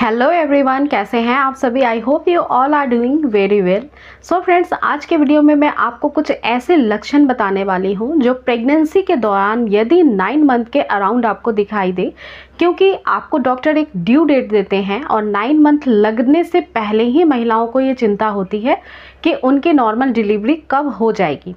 Hello everyone, कैसे हैं आप सभी। I hope you all are doing very well. So friends, आज के वीडियो में मैं आपको कुछ ऐसे लक्षण बताने वाली हूं जो प्रेगनेंसी के दौरान यदि 9 मंथ के अराउंड आपको दिखाई दे, क्योंकि आपको डॉक्टर एक ड्यू डेट देते हैं और 9 मंथ लगने से पहले ही महिलाओं को ये चिंता होती है कि उनकी नॉर्मल डिलीवरी कब हो जाएगी।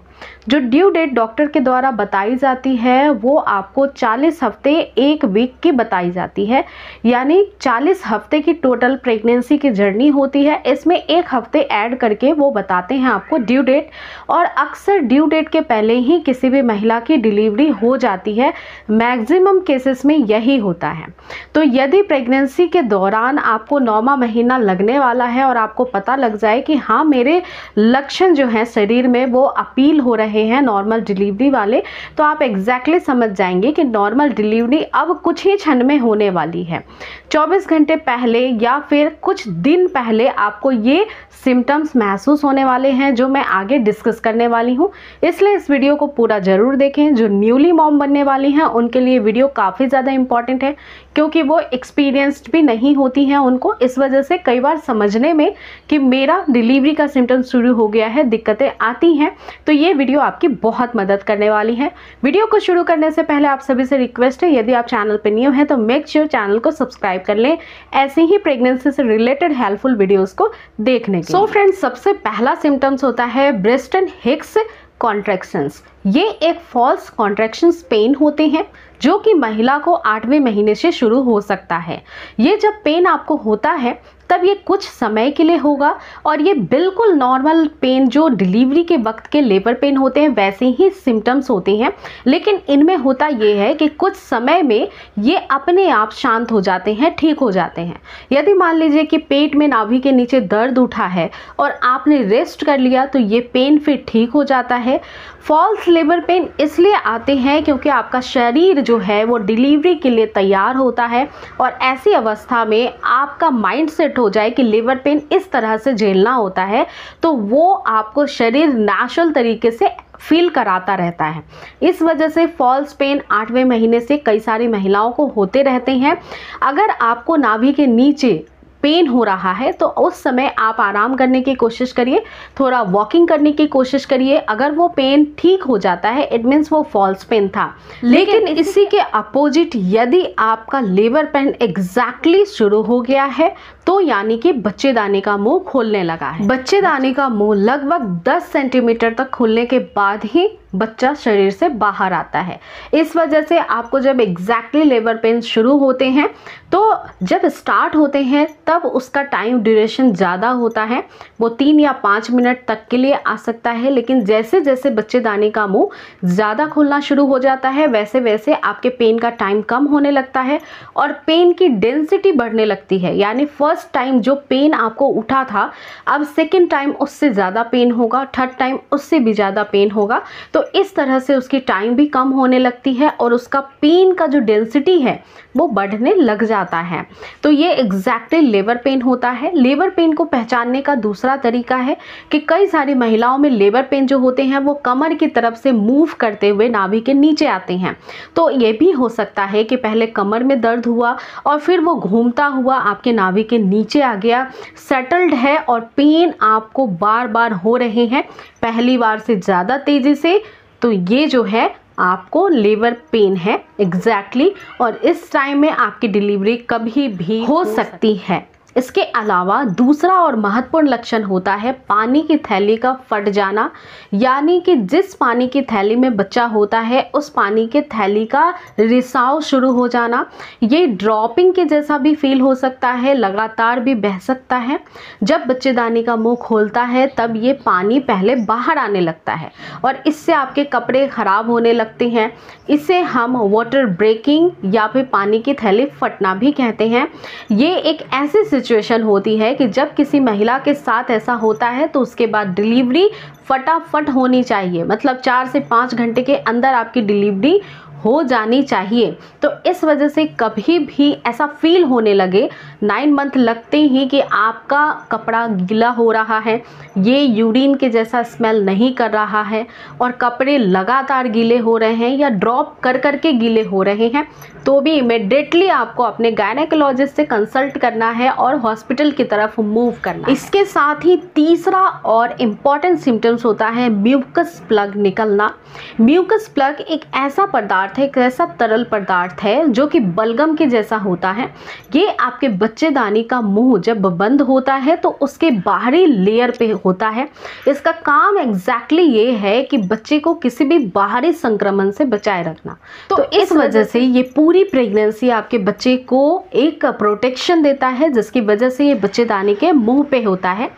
जो ड्यू डेट डॉक्टर के द्वारा बताई जाती है वो आपको 40 हफ्ते 1 वीक की बताई जाती है, यानी 40 हफ्ते की टोटल प्रेगनेंसी की जर्नी होती है। इसमें 1 हफ्ते ऐड करके वो बताते हैं आपको ड्यू डेट, और अक्सर ड्यू डेट के पहले ही किसी भी महिला की डिलीवरी हो जाती है। मैक्सिमम केसेस में यही होता है। तो यदि प्रेगनेंसी के दौरान आपको 9वां महीना लगने वाला है और आपको पता लग जाए कि हाँ, मेरे लक्षण जो हैं शरीर में वो अपील हो रहे हैं नॉर्मल डिलीवरी वाले, तो आप एग्जैक्टली समझ जाएंगे कि नॉर्मल डिलीवरी अब कुछ ही क्षण में होने वाली है। 24 घंटे पहले या फिर कुछ दिन पहले आपको ये सिम्टम्स महसूस होने वाले हैं, जो मैं आगे डिस्कस करने वाली हूँ। इसलिए इस वीडियो को पूरा ज़रूर देखें। जो न्यूली मॉम बनने वाली हैं उनके लिए वीडियो काफ़ी ज़्यादा इंपॉर्टेंट है, क्योंकि वो एक्सपीरियंस्ड भी नहीं होती हैं। उनको इस वजह से कई बार समझने में कि मेरा डिलीवरी का सिम्टम्स शुरू हो गया है दिक्कतें आती हैं। तो ये वीडियो आपकी बहुत मदद करने वाली है। वीडियो को शुरू करने से पहले आप सभी से रिक्वेस्ट है, यदि आप चैनल पर न्यू हैं तो मेक श्योर चैनल को सब्सक्राइब कर लें ऐसे ही प्रेगनेंसी से रिलेटेड हेल्पफुल वीडियोस को देखने के। सो फ्रेंड्स, सबसे पहला सिम्टम्स होता है ब्रेस्ट एंड हिप्स कॉन्ट्रैक्शंस। ये एक फॉल्स कॉन्ट्रैक्शंस पेन होते हैं जो कि महिला को 8वें महीने से शुरू हो सकता है। ये जब पेन आपको होता है तब ये कुछ समय के लिए होगा, और ये बिल्कुल नॉर्मल पेन जो डिलीवरी के वक्त के लेबर पेन होते हैं वैसे ही सिम्टम्स होते हैं। लेकिन इनमें होता ये है कि कुछ समय में ये अपने आप शांत हो जाते हैं, ठीक हो जाते हैं। यदि मान लीजिए कि पेट में नाभि के नीचे दर्द उठा है और आपने रेस्ट कर लिया तो ये पेन फिर ठीक हो जाता है। फॉल्स लेबर पेन इसलिए आते हैं क्योंकि आपका शरीर जो है वो डिलीवरी के लिए तैयार होता है, और ऐसी अवस्था में आपका माइंड सेट हो जाए कि लेबर पेन इस तरह से झेलना होता है, तो वो आपको शरीर नेचुरल तरीके से फील कराता रहता है। इस वजह से फॉल्स पेन 8वें महीने से कई सारी महिलाओं को होते रहते हैं। अगर आपको नाभि के नीचे पेन हो रहा है तो उस समय आप आराम करने की कोशिश करिए, थोड़ा वॉकिंग करने की कोशिश करिए। अगर वो पेन ठीक हो जाता है इट मीन्स वो फॉल्स पेन था। लेकिन इसी के अपोजिट यदि आपका लेबर पेन एग्जैक्टली शुरू हो गया है तो यानी कि बच्चेदानी का मुंह खोलने लगा है। बच्चेदानी का मुंह लगभग 10 सेंटीमीटर तक खुलने के बाद ही बच्चा शरीर से बाहर आता है। इस वजह से आपको जब एग्जैक्टली लेबर पेन शुरू होते हैं तो जब स्टार्ट होते हैं तब उसका टाइम ड्यूरेशन ज़्यादा होता है, वो 3 या 5 मिनट तक के लिए आ सकता है। लेकिन जैसे जैसे बच्चेदानी का मुंह ज़्यादा खुलना शुरू हो जाता है वैसे वैसे आपके पेन का टाइम कम होने लगता है और पेन की डेंसिटी बढ़ने लगती है। यानी फर्स्ट टाइम जो पेन आपको उठा था, अब सेकेंड टाइम उससे ज़्यादा पेन होगा, थर्ड टाइम उससे भी ज़्यादा पेन होगा। तो इस तरह से उसकी टाइम भी कम होने लगती है और उसका पेन का जो डेंसिटी है वो बढ़ने लग जाता है। तो ये एग्जैक्टली लेबर पेन होता है। लेबर पेन को पहचानने का दूसरा तरीका है कि कई सारी महिलाओं में लेबर पेन जो होते हैं वो कमर की तरफ से मूव करते हुए नाभि के नीचे आते हैं। तो ये भी हो सकता है कि पहले कमर में दर्द हुआ और फिर वो घूमता हुआ आपके नाभि के नीचे आ गया, सेटल्ड है और पेन आपको बार बार हो रहे हैं, पहली बार से ज़्यादा तेज़ी से। तो ये जो है आपको लेबर पेन है एग्जैक्टली, और इस टाइम में आपकी डिलीवरी कभी भी हो सकती है। इसके अलावा दूसरा और महत्वपूर्ण लक्षण होता है पानी की थैली का फट जाना, यानी कि जिस पानी की थैली में बच्चा होता है उस पानी के थैली का रिसाव शुरू हो जाना। ये ड्रॉपिंग के जैसा भी फील हो सकता है, लगातार भी बह सकता है। जब बच्चेदानी का मुंह खोलता है तब ये पानी पहले बाहर आने लगता है और इससे आपके कपड़े ख़राब होने लगते हैं। इसे हम वाटर ब्रेकिंग या फिर पानी की थैली फटना भी कहते हैं। ये एक ऐसी सिचुएशन होती है कि जब किसी महिला के साथ ऐसा होता है तो उसके बाद डिलीवरी फटाफट होनी चाहिए, मतलब 4 से 5 घंटे के अंदर आपकी डिलीवरी हो जानी चाहिए। तो इस वजह से कभी भी ऐसा फील होने लगे 9 मंथ लगते ही कि आपका कपड़ा गीला हो रहा है, ये यूरिन के जैसा स्मेल नहीं कर रहा है और कपड़े लगातार गीले हो रहे हैं या ड्रॉप कर कर के गीले हो रहे हैं, तो भी इमीडिएटली आपको अपने गायनेकोलॉजिस्ट से कंसल्ट करना है और हॉस्पिटल की तरफ मूव करना है। इसके साथ ही तीसरा और इम्पॉर्टेंट सिम्टम्स होता है म्यूकस प्लग निकलना। म्यूकस प्लग एक ऐसा पदार्थ है, एक ऐसा तरल पदार्थ है जो कि बलगम के जैसा होता है। ये आपके बच्चेदानी का मुंह जब बंद होता है तो उसके बाहरी लेयर पे होता है। इसका काम एग्जैक्टली ये है कि बच्चे को किसी भी बाहरी संक्रमण से बचाए रखना। तो इस वजह से ये पूरी प्रेगनेंसी आपके बच्चे को एक प्रोटेक्शन देता है, जिसकी वजह से ये बच्चेदानी के मुंह पे होता है।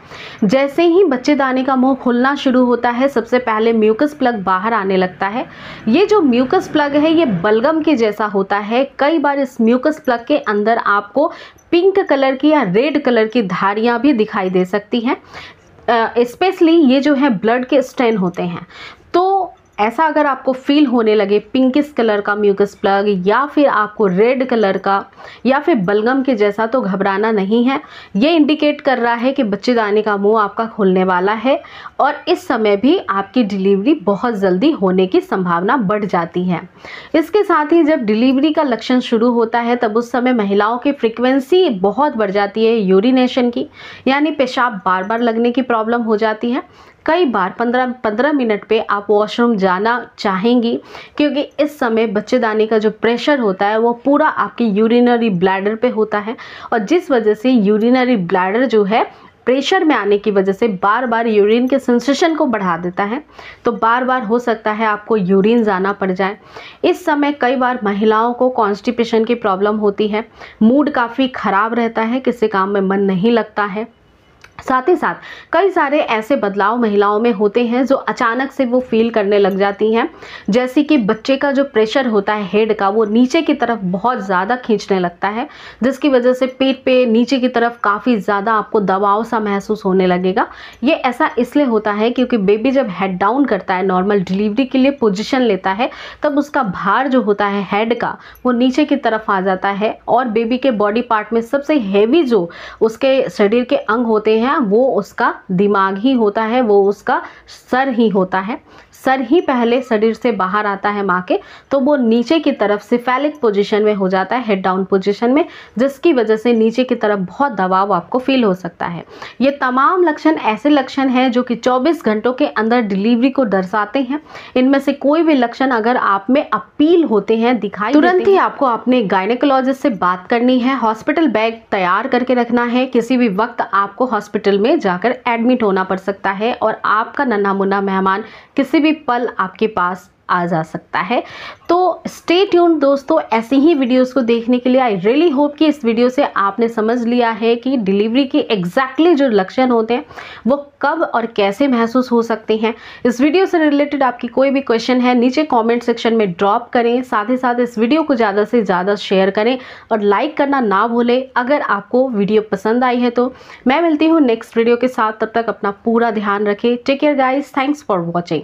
जैसे ही बच्चेदानी का मुंह खुलना शुरू होता है, सबसे पहले म्यूकस प्लग बाहर आने लगता है। ये जो म्यूकस प्लग है ये बलगम के जैसा होता है। कई बार इस म्यूकस प्लग के अंदर आपको पिंक कलर की या रेड कलर की धारियां भी दिखाई दे सकती हैं। स्पेशली ये जो है ब्लड के स्टेन होते हैं। तो ऐसा अगर आपको फील होने लगे पिंकिश कलर का म्यूकस प्लग या फिर आपको रेड कलर का या फिर बलगम के जैसा, तो घबराना नहीं है। ये इंडिकेट कर रहा है कि बच्चेदानी का मुंह आपका खुलने वाला है और इस समय भी आपकी डिलीवरी बहुत जल्दी होने की संभावना बढ़ जाती है। इसके साथ ही जब डिलीवरी का लक्षण शुरू होता है तब उस समय महिलाओं की फ्रिक्वेंसी बहुत बढ़ जाती है यूरिनेशन की, यानी पेशाब बार बार लगने की प्रॉब्लम हो जाती है। कई बार 15 मिनट पे आप वॉशरूम जाना चाहेंगी, क्योंकि इस समय बच्चेदानी का जो प्रेशर होता है वो पूरा आपकी यूरिनरी ब्लैडर पे होता है और जिस वजह से यूरिनरी ब्लैडर जो है प्रेशर में आने की वजह से बार बार यूरिन के सेंसेशन को बढ़ा देता है। तो बार बार हो सकता है आपको यूरिन जाना पड़ जाए। इस समय कई बार महिलाओं को कॉन्स्टिपेशन की प्रॉब्लम होती है, मूड काफ़ी ख़राब रहता है, किसी काम में मन नहीं लगता है। साथ ही साथ कई सारे ऐसे बदलाव महिलाओं में होते हैं जो अचानक से वो फील करने लग जाती हैं, जैसे कि बच्चे का जो प्रेशर होता है हेड का वो नीचे की तरफ बहुत ज़्यादा खींचने लगता है, जिसकी वजह से पेट पे नीचे की तरफ काफ़ी ज़्यादा आपको दबाव सा महसूस होने लगेगा। ये ऐसा इसलिए होता है क्योंकि बेबी जब हेड डाउन करता है, नॉर्मल डिलीवरी के लिए पोजिशन लेता है, तब उसका भार जो होता है हेड का वो नीचे की तरफ आ जाता है और बेबी के बॉडी पार्ट में सबसे हैवी जो उसके शरीर के अंग होते हैं वो उसका दिमाग ही होता है, वो उसका सर ही होता है। सर ही पहले शरीर से बाहर आता है माँ के, तो वो नीचे की तरफ सिफेलिक पोजीशन में हो जाता है, हेड डाउन पोजीशन में, जिसकी वजह से नीचे की तरफ बहुत दबाव आपको फील हो सकता है। ये तमाम लक्षण ऐसे लक्षण हैं जो कि 24 घंटों के अंदर डिलीवरी को दर्शाते हैं। इनमें से कोई भी लक्षण अगर आप में अपील होते हैं, दिखाई तुरंत ही आपको अपने गायनेकोलॉजिस्ट से बात करनी है। हॉस्पिटल बैग तैयार करके रखना है, किसी भी वक्त आपको हॉस्पिटल में जाकर एडमिट होना पड़ सकता है और आपका नन्हा मुन्ना मेहमान किसी भी पल आपके पास आ जा सकता है। तो स्टे ट्यून दोस्तों, ऐसी ही वीडियोस को देखने के लिए। आई रियली होप कि इस वीडियो से आपने समझ लिया है कि डिलीवरी के एग्जैक्टली जो लक्षण होते हैं वो कब और कैसे महसूस हो सकते हैं। इस वीडियो से रिलेटेड आपकी कोई भी क्वेश्चन है नीचे कमेंट सेक्शन में ड्रॉप करें। साथ ही साथ इस वीडियो को ज़्यादा से ज़्यादा शेयर करें और लाइक करना ना भूलें अगर आपको वीडियो पसंद आई है। तो मैं मिलती हूँ नेक्स्ट वीडियो के साथ, तब तक अपना पूरा ध्यान रखें। Take care guys, thanks for watching.